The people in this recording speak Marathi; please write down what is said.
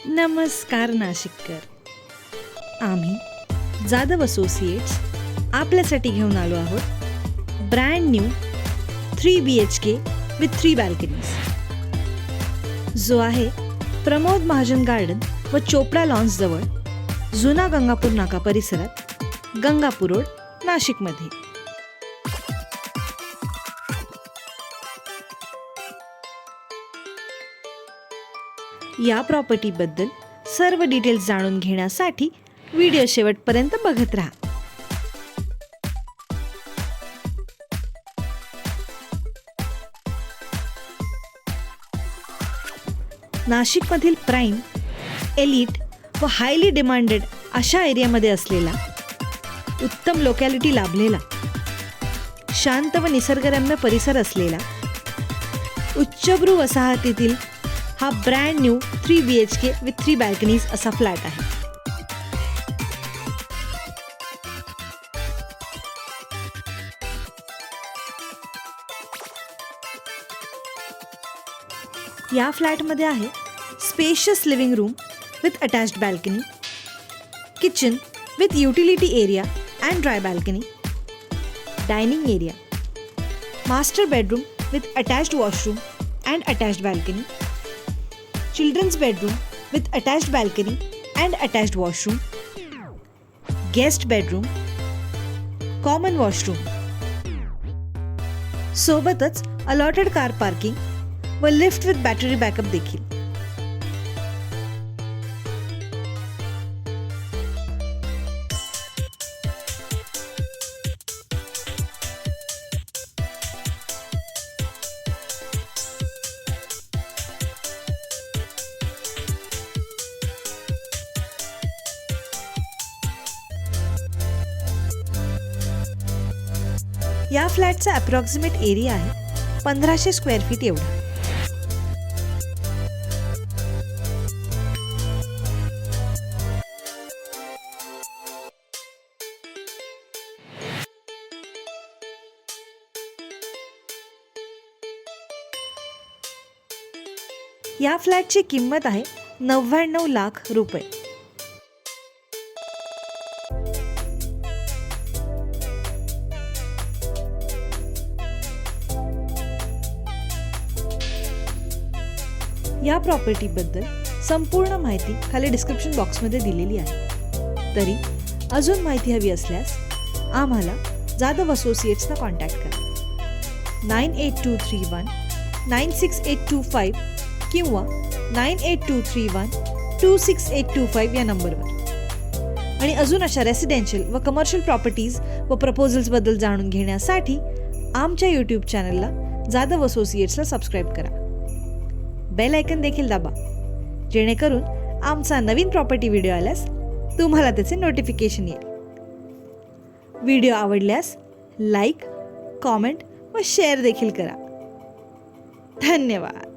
नमस्कार नाशिककर. आम्ही जाधव असोसिएट्स आपल्यासाठी घेऊन आलो आहोत ब्रँड न्यू 3 BHK विथ 3 बॅल्कनीज, जो आहे प्रमोद महाजन गार्डन व चोपडा लॉन्स जवळ, जुना गंगापूर नाका परिसरात, गंगापूर रोड, नाशिकमध्ये. या प्रॉपर्टीबद्दल सर्व डिटेल्स जाणून घेण्यासाठी व्हिडिओ शेवटपर्यंत बघत राहा. नाशिकमधील प्राईम, एलिट व हायली डिमांडेड अशा एरियामध्ये असलेला, उत्तम लोकॅलिटी लाभलेला, शांत व निसर्गरम्य परिसर असलेला, उच्चभ्रू वसाहतीतील हा ब्रँड न्यू 3 BHK विथ 3 बॅल्कनीज असा फ्लॅट आहे. या फ्लॅटमध्ये आहे spacious living room with attached balcony, kitchen with utility area and dry balcony, dining area, master bedroom with attached washroom and attached balcony, children's bedroom with attached balcony and attached washroom, guest bedroom, common washroom, सोबतच allotted car parking व लिफ्ट विथ बॅटरी बॅकअप देखील. या फ्लॅटचा अप्रॉक्सिमेट एरिया आहे 1500 स्क्वेअर फीट एवढा. या फ्लॅटची किंमत आहे 99 लाख रुपये. या प्रॉपर्टीबद्दल संपूर्ण माहिती खाली डिस्क्रिप्शन बॉक्समध्ये दिलेली आहे. तरी अजून माहिती हवी असल्यास आम्हाला जाधव असोसिएट्सना कॉन्टॅक्ट करा. 98231 96825 किंवा 98231 26825 या नंबरवर. आणि अजून अशा रेसिडेन्शियल व कमर्शियल प्रॉपर्टीज व प्रपोजल्सबद्दल जाणून घेण्यासाठी आमच्या यूट्यूब चॅनलला जाधव असोसिएट्सला सबस्क्राईब करा. बेल आयकन देखील दाबा, जेणेकरून आमचा नवीन प्रॉपर्टी व्हिडिओ आल्यास तुम्हाला त्याचे नोटिफिकेशन येईल. व्हिडिओ आवडल्यास लाईक, कॉमेंट व शेअर देखील करा. धन्यवाद.